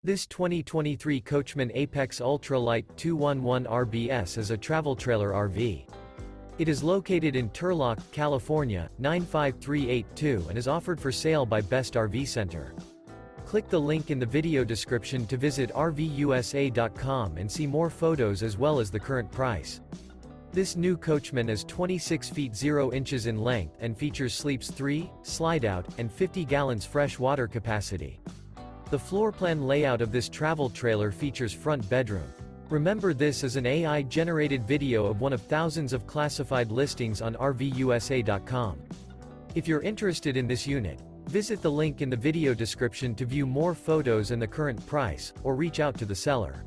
This 2023 Coachmen Apex Ultra-Lite 211 RBS is a travel trailer RV. It is located in Turlock, California, 95382 and is offered for sale by Best RV Center. Click the link in the video description to visit RVUSA.com and see more photos as well as the current price. This new Coachmen is 26 feet 0 inches in length and features sleeps 3, slide-out, and 50 gallons fresh water capacity. The floor plan layout of this travel trailer features front bedroom. Remember, this is an AI-generated video of one of thousands of classified listings on RVUSA.com. If you're interested in this unit, visit the link in the video description to view more photos and the current price, or reach out to the seller.